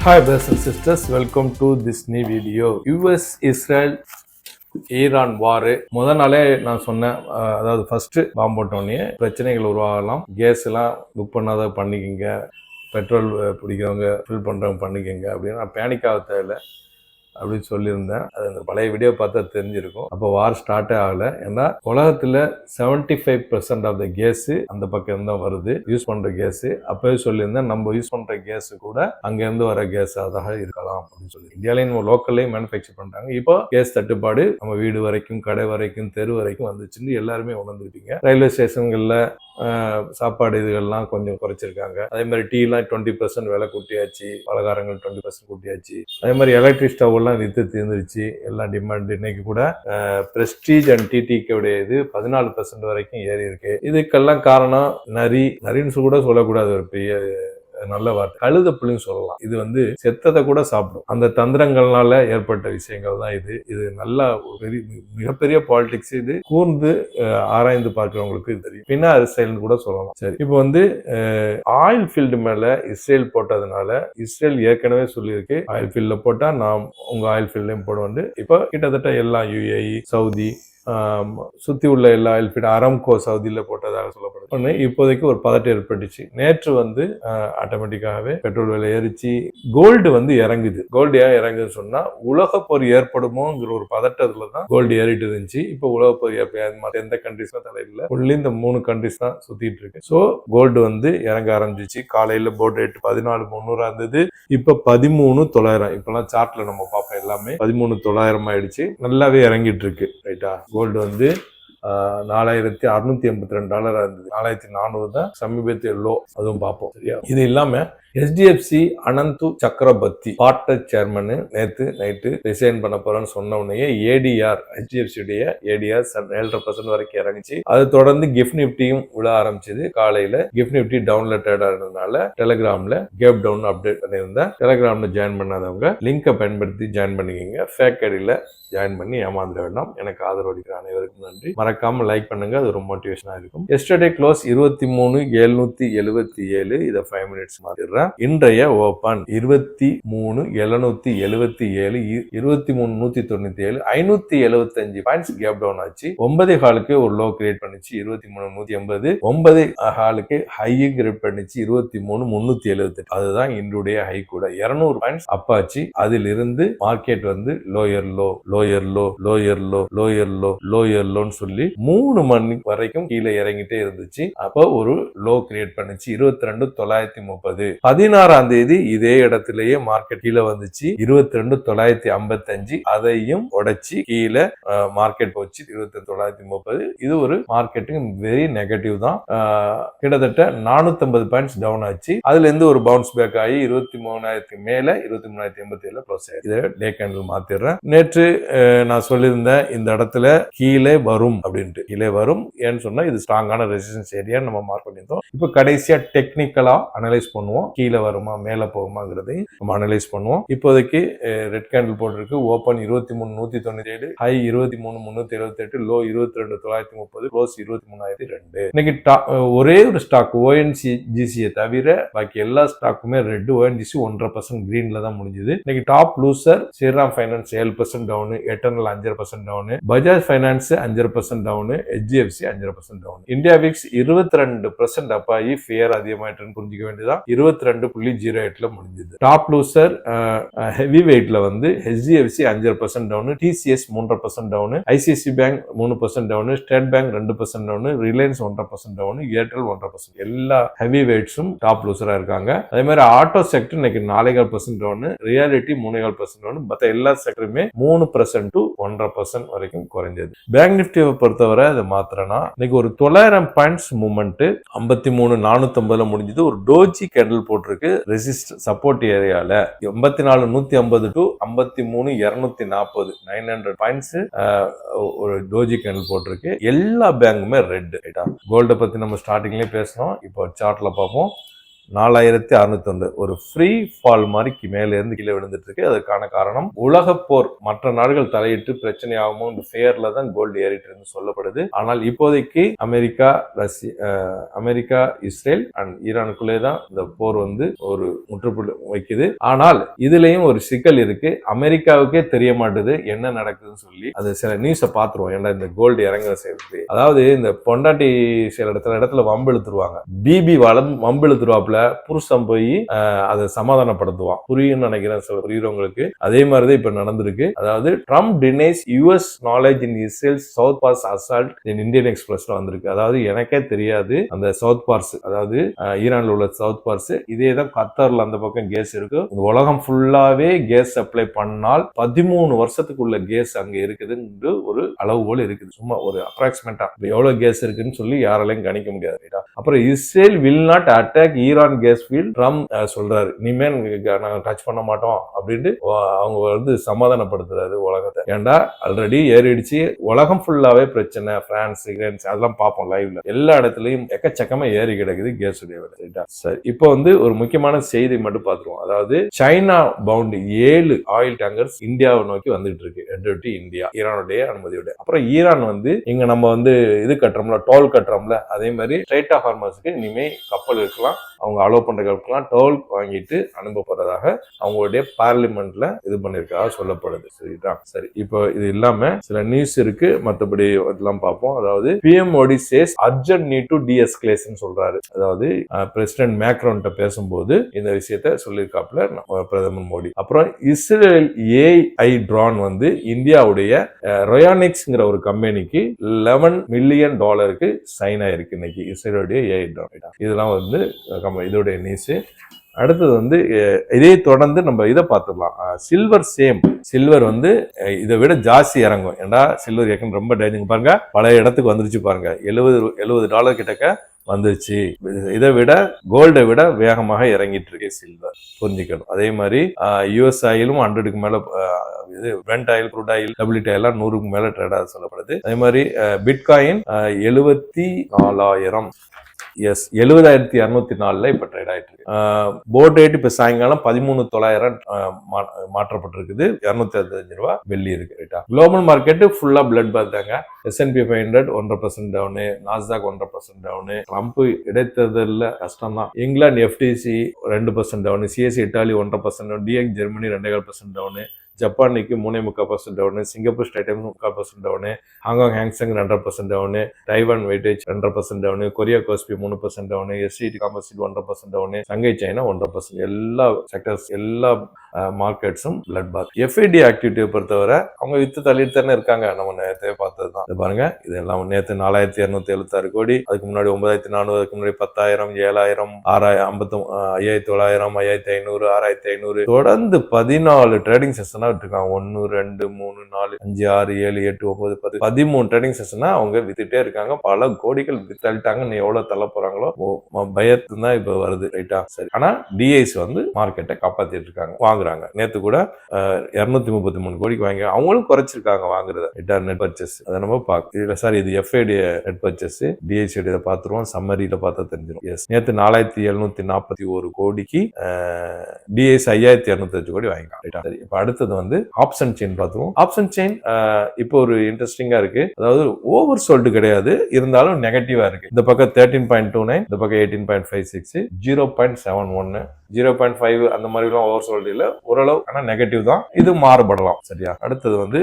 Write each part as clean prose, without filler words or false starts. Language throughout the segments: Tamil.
Hi brothers and sisters, welcome to this new video. US Israel Iran வார் முதல் நாளே நான் சொன்னேன், அதாவது ஃபர்ஸ்ட் பாம்பு போட்டோடனே பிரச்சனைகள் உருவாகலாம், கேஸ் எல்லாம் புக் பண்ணாத பண்ணிக்கோங்க, பெட்ரோல் பிடிக்கிறவங்க ஃபில் பண்ணுறவங்க பண்ணிக்கோங்க அப்படின்னு. நான் பேனிக் ஆக தேவையில்லை அப்படின்னு சொல்லியிருந்தேன். அது அந்த பழைய வீடியோ பார்த்தா தெரிஞ்சிருக்கும். அப்போ வார் ஸ்டார்ட்டே ஆகலை. ஏன்னா உலகத்தில் 75% ஆஃப் த கேஸு அந்த பக்கம் தான் வருது, யூஸ் பண்ணுற கேஸு. அப்போவே சொல்லியிருந்தேன், நம்ம யூஸ் பண்ணுற கேஸு கூட அங்கேருந்து வர கேஸாக இருக்கலாம் அப்படின்னு சொல்லி. இந்தியாவிலையும் லோக்கல்லையும் மேனுஃபேக்சர் பண்ணுறாங்க. இப்போ கேஸ் தட்டுப்பாடு நம்ம வீடு வரைக்கும், கடை வரைக்கும், தெரு வரைக்கும் வந்துச்சுன்னு எல்லாருமே உணர்ந்துருப்பீங்க. ரயில்வே ஸ்டேஷன்களில் சாப்பாடு இதுகள்லாம் கொஞ்சம் குறைச்சிருக்காங்க. அதே மாதிரி டீலாம் 20% விலை கூட்டியாச்சு, பலகாரங்கள் 20% கூட்டியாச்சு. அதே மாதிரி எலக்ட்ரிக் ஸ்டவ் எல்லாம் வித்து தீர்ந்துருச்சு, எல்லாம் டிமாண்ட். இன்னைக்கு கூட பிரஸ்டீஜ் அண்ட் டிடிக்கு இது 14% வரைக்கும் ஏறி இருக்கு. இதுக்கெல்லாம் காரணம் நரின்னு கூட சொல்லக்கூடாது, ஒரு பெரிய நல்ல வார்த்தை, கழுதப்புள்ளின்னு சொல்லலாம். இது செத்ததை கூட சாப்பிடும். அந்த தந்திரங்கள்னால ஏற்பட்ட விஷயங்கள் தான் இது நல்லா மிகப்பெரிய பாலிடிக்ஸ். இது கூர்ந்து ஆராய்ந்து பார்க்கிறவங்களுக்கு இது தெரியும். பின்ன இஸ்ரேல்னு கூட சொல்லலாம். சரி, இப்போ ஆயில் ஃபீல்டு மேல இஸ்ரேல் போட்டதுனால, இஸ்ரேல் ஏற்கனவே சொல்லியிருக்கு, ஆயில் ஃபீல்ட்ல போட்டா நாம் உங்க ஆயில் ஃபீல்ட்லயும் போடுவோம். இப்போ கிட்டத்தட்ட எல்லா UAE, சவுதி, சுத்தி உள்ள எல்லா ஆயில் ஃபீல்டு, அரம்கோ சவுதியில போட்டதாக சொல்லப்படுது. இப்போதைக்கு ஒரு பதட்டம் ஏற்பட்டுச்சு. நேற்று ஆட்டோமேட்டிக்காகவே பெட்ரோல் விலை ஏறிச்சு, கோல்டு இறங்குது. கோல்டு ஏன் இறங்குதுன்னு சொன்னா, உலக போர் ஏற்படுமோங்கிற ஒரு பதட்டத்துல தான் கோல்டு ஏறிட்டு இருந்துச்சு. இப்போ உலக போர் எந்த கண்ட்ரிஸ் தான் தலையில உள்ளே இந்த 3 கண்ட்ரிஸ் தான் சுத்திட்டு இருக்கு. ஸோ கோல்டு இறங்க ஆரம்பிச்சிச்சு. காலையில போர்ட் ரேட் 14,300 இருந்தது, இப்ப 13,900. இப்பெல்லாம் சார்ட்ல நம்ம பார்ப்போம், எல்லாமே 13,900 ஆயிடுச்சு. நல்லாவே இறங்கிட்டு இருக்கு. ரைட்டா, கோல்டு $4,682 இருந்தது, 4,400 தான் சமீபத்திய லோ. அதுவும் பார்ப்போம். சரியா, இது இல்லாம HDFC அனந்து சக்கரவர்த்தி பார்ட்னர் சேர்மன் நேற்று நைட்டு ரிசைன் பண்ண போறேன்னு சொன்ன உடனே ADR, HDFC உடைய ADR 7.5% வரைக்கும் இறங்குச்சு. அதை தொடர்ந்து கிஃப்ட் நிப்டியும் விழ ஆரம்பிச்சது. காலையில கிஃப்ட் நிப்டி டவுன்ல ட்ரேட் ஆனதுனால டெலிகிராம்ல கேப் டவுன் அப்டேட் பண்ணியிருந்தேன். டெலிகிராம்ல ஜாயின் பண்ணாதவங்க லிங்கை பயன்படுத்தி ஜாயின் பண்ணிக்கோங்க. ஃபேக் ஐடியில ஜாயின் பண்ணி ஏமாந்துட வேண்டாம். எனக்கு ஆதரவு அளிக்கிற அனைவருக்கும் நன்றி. மறக்காம லைக் பண்ணுங்க, அது ரொம்ப மோட்டிவேஷனா இருக்கும். Yesterday close 23,777. இதை 5 மினிட்ஸ் மாத்திடுறேன். இன்றைய ஓபன் 23,777, 23,197, 575 பாயிண்ட்ஸ் கேப் டவுன் ஆச்சு. 9 ஹாலுக்கு ஒரு லோ கிரியேட் பண்ணிச்சு 23,180, 9 ஹாலுக்கு ஹை கிரியேட் பண்ணிச்சு 23,378. அதுதான் இன்றைய ஹை கூட 200 பாயிண்ட்ஸ் அப்பாச்சு. அதிலிருந்து market lower low, lower low, lower low, lower low, lower லோன்னு சொல்லி 3 மணி வரைக்கும் கீழே இறங்கிட்டே இருந்துச்சு. அப்போ ஒரு லோ கிரியேட் பண்ணிச்சு 22,930. 16ஆம் தேதி இதே இடத்திலேயே மார்க்கெட் கீழே வந்துச்சு 22,955. அதையும் உடைச்சு கீழே மார்க்கெட் போச்சு 22,930. இது ஒரு மார்க்கெட்டிங் வெரி நெகட்டிவ் தான். கிட்டத்தட்ட 450 பாயிண்ட்ஸ் டவுன் ஆச்சு. அதுல இருந்து ஒரு பவுன்ஸ் பேக் ஆகி 23,000 மேல 23,087 க்ளோஸ் ஆயிடுச்சு. இதை டே கேண்டில் மாத்திடுறேன். நேற்று நான் சொல்லியிருந்தேன், இந்த இடத்துல கீழே வரும் அப்படின்ட்டு. கீழே வரும் ஏன்னு சொன்னா, இது ஸ்ட்ராங்கான ரெசிஸ்டன்ஸ் ஏரியா நம்ம மார்க் பண்ணியிருந்தோம். இப்போ கடைசியா டெக்னிக்கலா அனலைஸ் பண்ணுவோம், கீழே வருமா மேல போகுமாங்கிறதை நம்ம அனலைஸ் பண்ணுவோம். இப்போதைக்கு ரெட் கேண்டில் போட்டிருக்கு. Open 23,197, high 23,378, low 22,930, close 23,002. இன்னைக்கு ஒரே ஒரு ஸ்டாக் ONGC தவிர பாக்கி எல்லா ஸ்டாக்குமே ரெட். ONGC 1.5% கிரீன்ல தான் முடிஞ்சது. இன்னைக்கு top loser Shriram Finance 7% down, Eternal 5% down, Bajaj Finance 5% down, HDFC 5% down. India VIX 22% அப்பாயி ஃபியர் அதிகமாயிட்டுன்னு புரிஞ்சுக்க வேண்டியதான். 22.08 முடிஞ்சது. டாப் லூசர் ஹெவி வெயிட்ல HDFC 5% down, TCS 3% down, ICICI bank 3% down, State Bank 2% down, Reliance 1% down, Airtel 1%. எல்லா ஹெவி வெயிட்ஸும் டாப் லூசரா இருக்காங்க. அதே மாதிரி ஆட்டோ செக்டர் இன்னைக்கு 4.5% டவுன், ரியாலிட்டி 3.5% டவுன். மற்ற எல்லா செக்டருமே 3% to 1.5% வரைக்கும் குறைஞ்சது. பேங்க் நிப்டியை பொறுத்தவரை அதை மாத்திரனா, இன்னைக்கு ஒரு 900 பாயிண்ட்ஸ் மூவ்மெண்ட் 53,450 முடிஞ்சது. ஒரு டோஜி கேண்டில் போட்டிருக்கு ரெசிஸ்ட் சப்போர்ட் ஏரியால 84,150 to 53,240, 900 பாயிண்ட்ஸ் ஒரு டோஜி கேண்டில் போட்டிருக்கு. எல்லா பேங்குமே ரெட். கோல்ட பத்தி நம்ம ஸ்டார்டிங்லயே பேசணும். இப்போ சார்ட்ல பார்ப்போம். 4601 ஒரு ஃப்ரீ ஃபால் மாதிரி மேல இருந்து கீழே விழுந்துட்டு இருக்கு. அதற்கான காரணம் உலக போர், மற்ற நாடுகள் தலையிட்டு பிரச்சனை ஆகுமோ இந்த ஃபேர்ல தான் கோல்டு ஏறிட்டு இருந்து சொல்லப்படுது. ஆனால் இப்போதைக்கு அமெரிக்கா இஸ்ரேல் அண்ட் ஈரானுக்குள்ளே தான் இந்த போர் வந்து ஒரு முற்றுப்புள்ளி வைக்குது. ஆனால் இதுலயும் ஒரு சிக்கல் இருக்கு. அமெரிக்காவுக்கே தெரிய மாட்டுது என்ன நடக்குதுன்னு சொல்லி அது சில நியூஸை பார்த்துருவோம். ஏன்னா இந்த கோல்டு இறங்க செய்யறது, அதாவது இந்த பொண்டாட்டி சில இடத்துல வம்பு இழுத்துருவாங்க. பிபி வம்பு இழுத்துருவாப்புல, புருஷன் போய் அதை சமாதானப்படுத்துவான். புரியும்னு நினைக்கிறேன் சில புரியுறவங்களுக்கு. அதே மாதிரிதான் இப்ப நடந்திருக்கு. அதாவது Trump denies US knowledge in Israel South Pars assault in Indian எக்ஸ்பிரஸ்ல வந்திருக்கு. அதாவது எனக்கே தெரியாது அந்த சவுத் பார்ஸ், அதாவது ஈரான்ல உள்ள சவுத் பார்ஸ், இதேதான் கத்தார்ல அந்த பக்கம் கேஸ் இருக்கு. உலகம் ஃபுல்லாவே கேஸ் சப்ளை பண்ணால் 13 வருஷத்துக்குள்ள கேஸ் அங்க இருக்குதுன்னு ஒரு அளவுகோல் இருக்குது. சும்மா ஒரு அப்ராக்சிமேட்டா எவ்வளவு கேஸ் இருக்குன்னு சொல்லி யாராலையும் கணிக்க முடியாது. அப்புறம் Israel will not attack Iran gas field Trump சொல்றாரு. இனிமே நாங்க டச் பண்ண மாட்டோம் அப்படின்னு அவங்க வந்து சமாதானப்படுத்துறாரு உலகத்தை. ஏன்டா ஆல்ரெடி ஏறிடுச்சு, உலகம் ஃபுல்லாவே பிரச்சனை. பிரான்ஸ் அதெல்லாம் பார்ப்போம் லைவ்ல, எல்லா இடத்துலயும் எக்கச்சக்கமா ஏறி கிடக்குது கேஸ் உடைய விலை. சரி, இப்போ வந்து ஒரு முக்கியமான செய்தி மட்டும் பார்த்துருவோம். அதாவது சைனா பவுண்ட் 7 ஆயில் டேங்கர்ஸ் இந்தியாவை நோக்கி வந்துட்டு இருக்கு. இந்தியா ஈரானுடைய அனுமதியோட. அப்புறம் ஈரான் வந்து இங்க நம்ம வந்து இது கட்டுறோம்ல, டோல் கட்டுறோம்ல, அதே மாதிரி ஸ்ட்ரைட் ஆஃப் ஹார்மஸ்க்கு இனிமே கப்பல் இருக்கலாம், அவங்க அலோவ் பண்ற கப்பல்லாம் டோல் வாங்கிட்டு அனுப்ப போறதாக அவங்களுடைய பார்லிமெண்ட்ல இது பண்ணிருக்கா சொல்லப்படுது. சரிதான். சரி, இப்போ இது இல்லாம சில நியூஸ் இருக்கு, மற்றபடி எல்லாம் பார்ப்போம். அதாவது PM Modi says urgent need to deescalation சொல்றாரு. அதாவது பிரசிடென்ட் மேக்ரோன் பேசும்போது இந்த விஷயத்த சொல்லியிருக்காப்ல பிரதமர் மோடி. அப்புறம் இஸ்ரேல் AI ட்ரோன் வந்து இந்தியாவுடைய ரொயானிக்ஸ்ங்கிற ஒரு கம்பெனிக்கு $11 மில்லியன் சைன் ஆயிருக்கு இன்னைக்கு இஸ்ரேலுடைய AI ட்ரோன். இதெல்லாம் வந்து இதோடைய நியூஸ். அடுத்தது வந்து இதே தொடர்ந்து நம்ம இதை பார்த்துடலாம். சில்வர் வந்து இதை விட ஜாஸ்தி இறங்கும். ஏன்னா சில்வர் ஏற்கனவே ரொம்ப டேஞ்சிங் பாருங்க, பழைய இடத்துக்கு வந்துருச்சு பாருங்க, $70 கிட்டக்க வந்துருச்சு. இதை விட கோல்டை விட வேகமாக இறங்கிட்டு இருக்கு சில்வர், புரிஞ்சுக்கணும். அதே மாதிரி யூஎஸ் ஆயிலும் 100க்கு மேல, இது brent oil, crude oil, WTI எல்லாம் 100க்கு மேல ட்ரேட் ஆக சொல்லப்படுது. அதே மாதிரி பிட்காயின் 74,000 70,204 இப்ப ட்ரேட் ஆயிட்டு இருக்கு. போர்ட் ரேட் இப்ப சாயங்காலம் 13,900 மாற்றப்பட்டிருக்குது. $265 வெள்ளி இருக்கு. குளோபல் மார்க்கெட் ஃபுல்லா பிளட் பார்த்தாங்க. S&P 500 1.5% town, Nasdaq 1.5% town. Trump இடைத்தேர்தலில் கஷ்டம் தான். இங்கிலாந்து FTC 2% down, CSE Italy 1.5% down, DX Germany 2.5% down, Japan Nikkei 3.5% down, Singapore ஸ்டேட்டைம் 3.5% down, Hong Kong Hang Seng 2.5% down, Taiwan weightage 2.5% down, Korea KOSPI 3% down, SCT composite 1.5% down, Shanghai China 1.5%. எல்லா செக்டர்ஸ், எல்லா மார்க்கெட்ஸும் பிளட் பாத். FID ஆக்டிவிட்டியை பொறுத்தவரை அவங்க வித்து தள்ளிட்டு தானே இருக்காங்க. நம்ம நேரத்தையே பார்த்தது தான். பாருங்க, இதெல்லாம் நேற்று 4,276 கோடி, அதுக்கு முன்னாடி 9,400, அதுக்கு முன்னாடி 10,000, 7,000, 5,900, 5,500, 6,500, தொடர்ந்து 14 ட்ரேடிங் செஷனா விட்டுருக்காங்க. 1 2 3 4 5 6 7 8 9 10 13 ட்ரேடிங் செஷனா அவங்க வித்துட்டே இருக்காங்க. பல கோடிகள் வித்தள்ளிட்டாங்க. நீ எவ்வளவு தள்ள போறாங்களோ பயத்து தான் இப்ப வருது. ரைட்டா? சரி. ஆனா DIs வந்து மார்க்கெட்டை காப்பாத்திட்டு இருக்காங்க, வாங்குறாங்க. நேத்து கூட 233 கோடிக்கு வாங்கி அவங்களும் குறைச்சிருக்காங்க வாங்குறத. ரைட்டா? நெட் பர்ச்சேஸ் அதை நம்ம பார்க்க சாரி, இது FID நெட் பர்ச்சேஸ். DIs இதை பார்த்துருவோம், சம்மரியில பார்த்தா தெரிஞ்சிடும். எஸ், நேத்து 4,741 கோடிக்கு DIs 5,205 கோடி வாங்கிக்கலாம். சரி, இப்ப அடுத்தது வந்து ஆப்ஷன் செயின் பார்த்துருவோம். ஆப்ஷன் செயின் இப்போ ஒரு இன்ட்ரெஸ்டிங்கா இருக்கு. அதாவது ஓவர் சோல்டு கிடையாது, இருந்தாலும் நெகட்டிவா இருக்கு. இந்த பக்கம் 13.29, இந்த பக்கம் 18.56, 0.71, 0.5 அந்த மாதிரி எல்லாம் ஓவர் சோல்டு இல்ல, ஓரளவு ஆனா நெகட்டிவ் தான். இது மாறுபடலாம். சரியா? அடுத்தது வந்து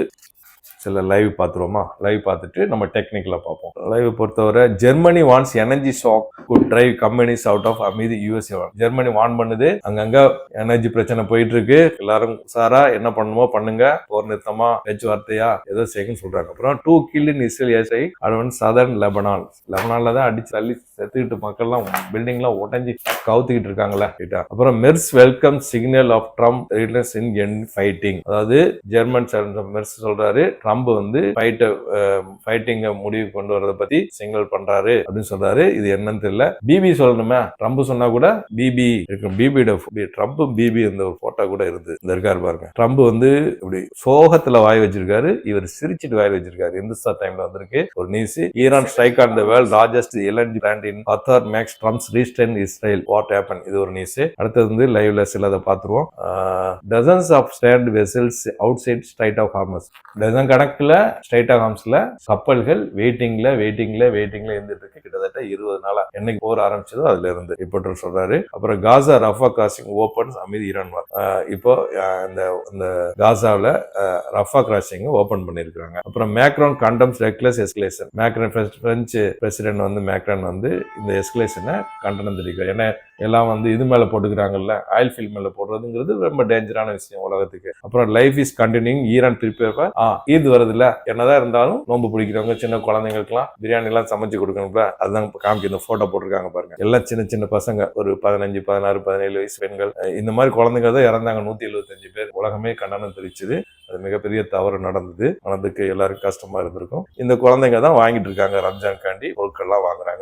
சில லைவ் பார்த்துருவோமா? லைவ் பார்த்துட்டு நம்ம டெக்னிக்கலா பார்ப்போம். லைவ் பொறுத்தவரை Germany warns energy shock could drive companies out of மீது USA. ஜெர்மனி வான் பண்ணுது, அங்கங்க எனர்ஜி பிரச்சனை போயிட்டு இருக்கு, எல்லாரும் சாரா என்ன பண்ணுமோ பண்ணுங்க, போர் நிறுத்தமா பேச்சுவார்த்தையா ஏதோ செய்யுன்னு சொல்றாங்க. அப்புறம் 2 killed in Israel airside advance southern Lebanon. லெபனான்ல தான் அடிச்சு தள்ளி செத்துக்கிட்டு மக்கள்லாம் பில்டிங்லாம் உடஞ்சி கவுத்துக்கிட்டு இருக்காங்களா. அப்புறம் Merz welcome signal of Trump reliance in end fighting. அதாவது ஜெர்மன் மெர்ஸ் சொல்றாரு, ட்ரம்ப் வந்து ஃபைட்டிங்க முடிவு கொண்டு வரதை பத்தி சிக்னல் பண்றாரு அப்படின்னு சொல்றாரு. இது என்னன்னு தெரியல. பிபி சொல்லணுமே, ட்ரம்ப் சொன்னா கூட பிபி இருக்கும். ட்ரம்ப் பிபி இந்த ஒரு போட்டோ கூட இருந்து இந்த இருக்காரு பாருங்க. ட்ரம்ப் வந்து இப்படி சோகத்துல வாய் வச்சிருக்காரு, இவர் சிரிச்சிட்டு வாய் வச்சிருக்காரு. இந்துஸ்தான் டைம்ல வந்திருக்கு ஒரு news. Iran strike on the world largest LNG plant in Qatar makes Trump's restrain Israel what happen. இது ஒரு நியூஸ். அடுத்தது வந்து லைவ்ல சிலதை பார்த்துருவோம். Dozens of stand vessels outside strait of Hormuz. Dozen கணக்குல ஸ்ட்ரைட் ஆஃப் ஹார்மஸ்ல கப்பல்கள் வெயிட்டிங்ல இருந்துட்டு இருக்கு. கிட்டத்தட்ட 20 நாளா என்னைக்கு போர் ஆரம்பிச்சதோ அதுல இருந்து ரிப்போர்ட்டர் சொல்றாரு. அப்புறம் Gaza Rafah crossing opens amid Iran war. இப்போ இந்த காசாவில் ரஃபா கிராசிங் ஓபன் பண்ணிருக்காங்க. அப்புறம் Macron condemns reckless escalation. French president வந்து மேக்ரான் வந்து இந்த எஸ்கலேஷனை கண்டனம் தெரிவிக்கிறார். ஏன்னா எல்லாம் வந்து இது மேல போட்டுக்கிறாங்கல்ல, ஆயில் ஃபீல்ட் மேல போடுறதுங்கிறது ரொம்ப டேஞ்சரான விஷயம் உலகத்துக்கு. அப்புறம் life is continuing Iran prepare இது வருது இல்ல, என்னதான் இருந்தாலும் நோம்பு பிடிக்கிறவங்க சின்ன குழந்தைங்களுக்குலாம் பிரியாணி எல்லாம் சமைச்சு கொடுக்கணும்ல, அதுதான் காமிக்க இந்த போட்டோ போட்டிருக்காங்க பாருங்க. எல்லாம் சின்ன பசங்க, ஒரு 15, 16, 17 வயசு பெண்கள், இந்த மாதிரி குழந்தைங்க தான் இறந்தாங்க. 175 பேர். உலகமே கண்டனம் தெரிவிச்சது. அது மிகப்பெரிய தவறு நடந்தது. மனதுக்கு எல்லாருக்கும் கஷ்டமா இருந்திருக்கும். இந்த குழந்தைங்க தான் வாங்கிட்டு இருக்காங்க ரம்ஜான் காண்டி பொருட்கள்லாம் வாங்குறாங்க.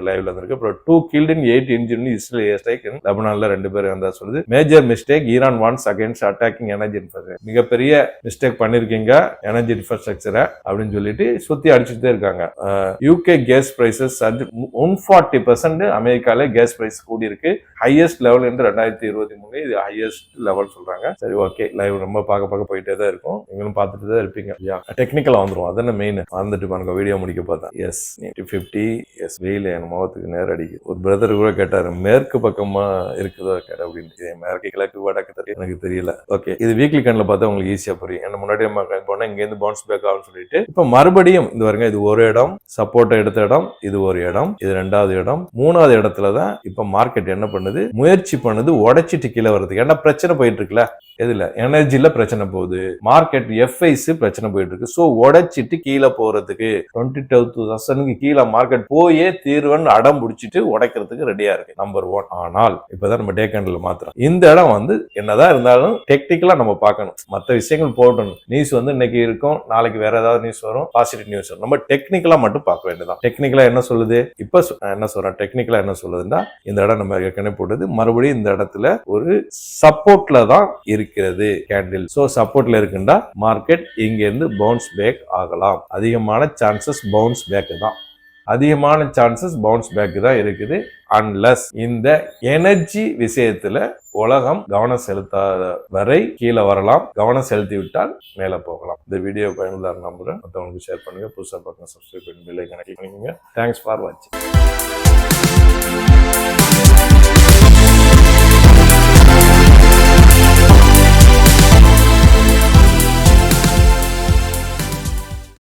லைவ்ல இருக்கு. அப்புறம் 2 killed in 8 injured in Israel airstrike in லெபனான்ல 2 பேர் இருந்தா சொல்லுது. Major mistake Iran warns against attacking energy infrastructure. மிகப்பெரிய மிஸ்டேக் பண்ணிருக்கீங்க எனர்ஜி இன்ஃப்ராஸ்ட்ரக்சரை அப்படின்னு சொல்லிட்டு சுத்தி அடிச்சுட்டே இருக்காங்க. யூகே கேஸ் பிரைசஸ் 140% அமெரிக்கால கேஸ் பிரைஸ் கூடி இருக்கு. ஹையஸ்ட் லெவல் என்று 2023 இது ஹையஸ்ட் லெவல் சொல்றாங்க. சரி, ஓகே. லைவ் ரொம்ப பார்க்க போயிட்டே தான் இருக்கும். நீங்களும் பார்த்துட்டு தான் இருப்பீங்க. டெக்னிக்கலா வந்துரும். அதான மெயின். வந்துட்டு பாருங்க, வீடியோ முடிக்க பார்த்தா. எஸ் 50 எஸ் வெயில் என் முகத்துக்கு நேரம் அடிக்குது. ஒரு பிரதர் கூட கேட்டாரு, மேற்கு பக்கமா இருக்குதோ கேட்ட அப்படின்னு. மேற்கு கிழக்கு வடக்கு எனக்கு தெரியல. ஓகே, இது வீக்லி கண்ணில் பார்த்தா உங்களுக்கு ஈஸியா புரியும். என்ன முன்னாடி போனா இங்க இருந்து பவுன்ஸ் பேக் ஆகும்னு சொல்லிட்டு இப்ப மறுபடியும் இந்த வருங்க, இது ஒரு இடம் சப்போர்ட் எடுத்த இடம், இது ஒரு இடம், இது 2வது இடம், 3வது இடத்துலதான் இப்ப மார்க்கெட் என்ன பண்ணுது, முயற்சி பண்ணுது உடைச்சிட்டு கீழே வருது. ஏன்னா பிரச்சனை போயிட்டு இருக்குல்ல, எதுல எனர்ஜில பிரச்சனை போகுது, மார்க்கெட் எஃப்ஐஸ் பிரச்சனை போயிட்டு இருக்கு. சோ உடைச்சிட்டு கீழே போறதுக்கு 22,000 கீழே மார்க்கெட் போயே தீர்வுன்னு அடம் பிடிச்சிட்டு உடைக்கிறதுக்கு ரெடியா இருக்கு. நம்பர் 1. ஆனால் இப்பதான் நம்ம டே கேண்டில் மாத்திரம். இந்த இடம் வந்து என்னதான் இருந்தாலும் டெக்னிக்கலா நம்ம பார்க்கணும். மற்ற விஷயங்கள் போடணும். நியூஸ் வந்து இன்னைக்கு இருக்கும், நாளைக்கு வேற ஏதாவது நியூஸ் வரும், பாசிட்டிவ் நியூஸ் வரும். நம்ம டெக்னிக்கலா மட்டும் பார்க்க வேண்டியதான். டெக்னிக்கலா என்ன சொல்லுது, இப்ப என்ன சொல்றேன், டெக்னிக்கலா என்ன சொல்லுதுன்னா, இந்த இடம் நம்ம ஏற்கனவே போட்டது, மறுபடியும் இந்த இடத்துல ஒரு சப்போர்ட்ல தான் இருக்கிறது கேண்டில். சோ சப்போர்ட்ல இருக்குண்டா மார்க்கெட் இங்க இருந்து பவுன்ஸ் பேக் ஆகலாம். அதிகமான சான்சஸ் பவுன்ஸ் பேக் தான் இருக்குது. அன்லஸ் இந்த எனர்ஜி விஷயத்துல உலகம் கவனம் செலுத்தாத வரை கீழே வரலாம். கவனம் செலுத்தி விட்டால் மேல போகலாம். இந்த வீடியோ பயனுள்ள நம்புறேன். மற்றவங்களுக்கு ஷேர் பண்ணுங்க. புதுசா பார்க்க சப்ஸ்கிரைப் பண்ணி பெல் ஐகானை கிளிக் பண்ணுங்க. தேங்க்ஸ் ஃபார் வாட்சிங்.